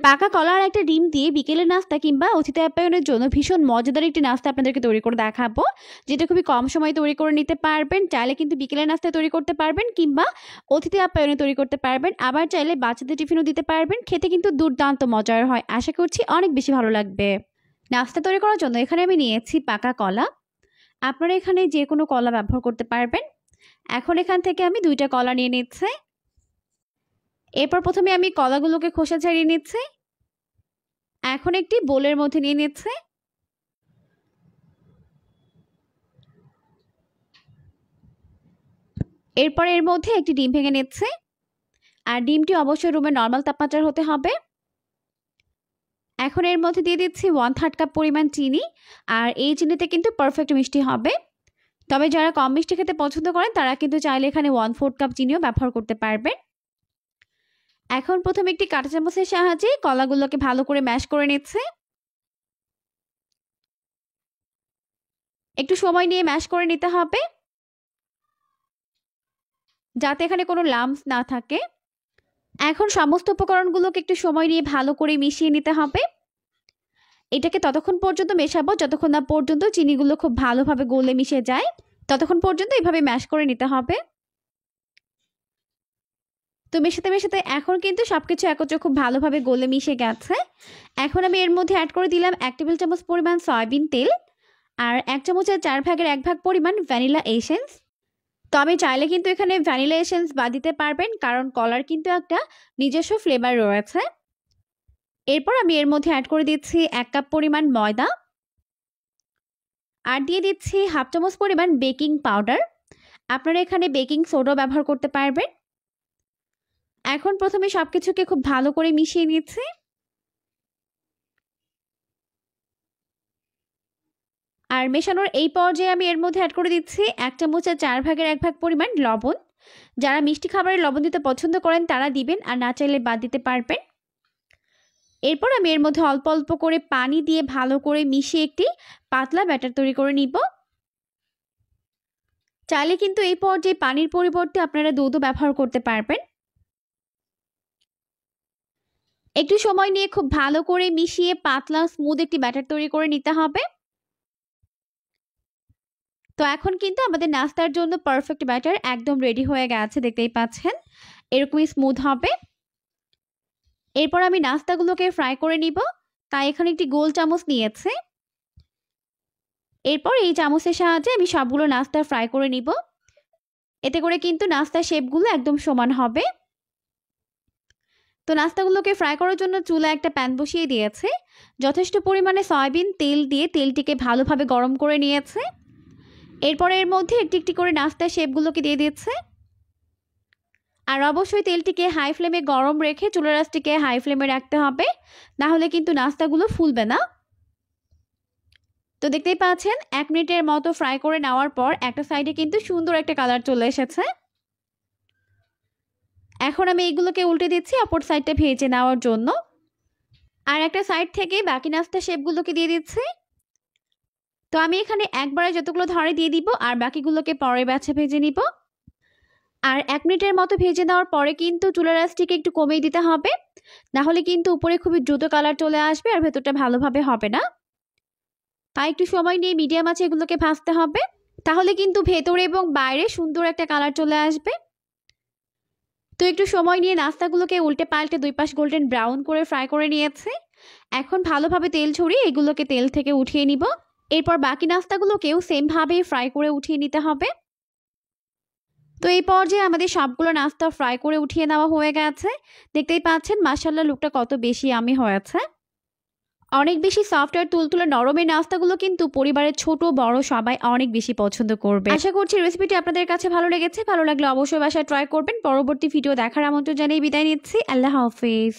পাকা কলা আর একটা ডিম দিয়ে বিকেলের নাস্তা কিংবা অতিথি আপ্যায়নের জন্য ভীষণ মজাদার একটি নাস্তা আপনাদেরকে তৈরি করে দেখাবো, যেটা খুবই কম সময়ে তৈরি করে নিতে পারবেন। চাইলে কিন্তু বিকেলের নাস্তা তৈরি করতে পারবেন কিংবা অতিথি আপ্যায়নে তৈরি করতে পারবেন, আবার চাইলে বাচ্চাদের টিফিনও দিতে পারবেন। খেতে কিন্তু দুর্দান্ত মজার হয়, আশা করছি অনেক বেশি ভালো লাগবে। নাস্তা তৈরি করার জন্য এখানে আমি নিয়েছি পাকা কলা। আপনারা এখানে যে কোনো কলা ব্যবহার করতে পারবেন। এখন এখান থেকে আমি 2টা কলা নিয়ে নিচ্ছি। এরপর প্রথমে আমি কলাগুলোকে খোসা ছাড়িয়ে নিচ্ছি। এখন একটি বোলের মধ্যে নিয়ে নিচ্ছি। এরপর এর মধ্যে একটি ডিম ভেঙে নিচ্ছি। আর ডিমটি অবশ্যই রুমের নর্মাল তাপমাত্রার হতে হবে। এখন এর মধ্যে দিয়ে দিচ্ছি 1/3 কাপ পরিমাণ চিনি। আর এই চিনিতে কিন্তু পারফেক্ট মিষ্টি হবে। তবে যারা কম মিষ্টি খেতে পছন্দ করেন তারা কিন্তু চাইলে এখানে 1/4 কাপ চিনিও ব্যবহার করতে পারবেন। এখন প্রথমে একটি কাঁটা চামচের সাহায্যে কলাগুলোকে ভালো করে ম্যাশ করে নিচ্ছি। একটু সময় নিয়ে ম্যাশ করে নিতে হবে, যাতে এখানে কোনো লাম্পস না থাকে। এখন সমস্ত উপকরণগুলোকে একটু সময় নিয়ে ভালো করে মিশিয়ে নিতে হবে। এটাকে ততক্ষণ পর্যন্ত মেশাবো যতক্ষণ না পর্যন্ত চিনিগুলো খুব ভালোভাবে গলে মিশে যায়। ততক্ষণ পর্যন্ত এইভাবে ম্যাশ করে নিতে হবে। তো মেশাতে মেশাতে এখন কিন্তু সবকিছু একত্রে খুব ভালোভাবে গলে মিশে গেছে। এখন আমি এর মধ্যে অ্যাড করে দিলাম 1 টেবিল চামচ পরিমাণ সয়াবিন তেল আর 1 চামচের 4 ভাগের 1 ভাগ পরিমাণ ভ্যানিলা এসেন্স। তো আমি চাইলে কিন্তু এখানে ভ্যানিলা এসেন্স বাদ দিতে পারবেন, কারণ কলার কিন্তু একটা নিজস্ব ফ্লেভার রয়েছে। এরপর আমি এর মধ্যে অ্যাড করে দিচ্ছি 1 কাপ পরিমাণ ময়দা আর দিয়ে দিচ্ছি 1/2 চামচ পরিমাণ বেকিং পাউডার। আপনারা এখানে বেকিং সোডা ব্যবহার করতে পারবেন। এখন প্রথমে সবকিছুকে খুব ভালো করে মিশিয়ে নিচ্ছি। আর মেশানোর এই পর্যায়ে আমি এর মধ্যে অ্যাড করে দিচ্ছি 1 চামচের 4 ভাগের 1 ভাগ পরিমাণ লবণ। যারা মিষ্টি খাবারে লবণ দিতে পছন্দ করেন তারা দিবেন, আর না চাইলে বাদ দিতে পারবেন। এরপর আমি এর মধ্যে অল্প অল্প করে পানি দিয়ে ভালো করে মিশিয়ে একটি পাতলা ব্যাটার তৈরি করে নিব। চাইলে কিন্তু এই পর্যায়ে পানির পরিবর্তে আপনারা দুধও ব্যবহার করতে পারবেন। একটু সময় নিয়ে খুব ভালো করে মিশিয়ে পাতলা স্মুথ একটি ব্যাটার তৈরি করে নিতে হবে। তো এখন কিন্তু আমাদের নাস্তার জন্য পারফেক্ট ব্যাটার একদম রেডি হয়ে গেছে, দেখতেই পাচ্ছেন এরকমই স্মুথ হবে। এরপর আমি নাস্তাগুলোকে ফ্রাই করে নিব, তাই এখানে একটি গোল চামচ নিয়েছি। এরপর এই চামচের সাহায্যে আমি সবগুলো নাস্তা ফ্রাই করে নিব। এতে করে কিন্তু নাস্তার শেপগুলো একদম সমান হবে। তো নাস্তাগুলোকে ফ্রাই করার জন্য চুলায় একটা প্যান বসিয়ে দিয়েছে। যথেষ্ট পরিমাণে সয়াবিন তেল দিয়ে তেলটিকে ভালোভাবে গরম করে নিয়েছে। এরপর এর মধ্যে একটি একটি করে নাস্তার শেপগুলোকে দিয়ে দিচ্ছে। আর অবশ্যই তেলটিকে হাই ফ্লেমে গরম রেখে চুলার আঁচটিকে হাই ফ্লেমে রাখতে হবে, না হলে কিন্তু নাস্তাগুলো ফুলবে না। তো দেখতেই পাচ্ছেন 1 মিনিটের মতো ফ্রাই করে নেওয়ার পর একটা সাইডে কিন্তু সুন্দর একটা কালার চলে এসেছে। এখন আমি এইগুলোকে উল্টে দিচ্ছি অপর সাইডটা ভেজে নেওয়ার জন্য। আর একটা সাইড থেকে বাকি নাস্তার শেপগুলোকে দিয়ে দিচ্ছি। তো আমি এখানে একবারে যতগুলো ধরে দিয়ে দিব আর বাকিগুলোকে পরে ব্যাচে ভেজে নিব। আর 1 মিনিটের মতো ভেজে নেওয়ার পরে কিন্তু চুলার আঁচটিকে একটু কমিয়ে দিতে হবে, না হলে কিন্তু উপরে খুবই দ্রুত কালার চলে আসবে আর ভেতরটা ভালোভাবে হবে না। তাই একটু সময় নিয়ে মিডিয়াম আঁচে এগুলোকে ভাজতে হবে, তাহলে কিন্তু ভেতরে এবং বাইরে সুন্দর একটা কালার চলে আসবে। তো একটু সময় নিয়ে নাস্তাগুলোকে উল্টে পাল্টে 2 পাশ গোল্ডেন ব্রাউন করে ফ্রাই করে নিয়েছি। এখন ভালোভাবে তেল ছড়িয়ে এগুলোকে তেল থেকে উঠিয়ে নিব। এরপর বাকি নাস্তাগুলোকেও সেমভাবে ফ্রাই করে উঠিয়ে নিতে হবে। তো এই পর্যায়ে আমাদের সবগুলো নাস্তা ফ্রাই করে উঠিয়ে নেওয়া হয়ে গেছে। দেখতেই পাচ্ছেন মাশাআল্লাহ লুকটা কত বেশি ইয়ামি হয়েছে। অনেক বেশি সফট আর তুলতুলে নরম এই নাস্তাগুলো কিন্তু পরিবারের ছোট বড় সবাই অনেক বেশি পছন্দ করবে। আশা করছি রেসিপিটি আপনাদের কাছে ভালো লেগেছে। ভালো লাগলে অবশ্যই বাসায় ট্রাই করবেন। পরবর্তী ভিডিও দেখার আমন্ত্রণ জানিয়ে বিদায় নিচ্ছি। আল্লাহ হাফেজ।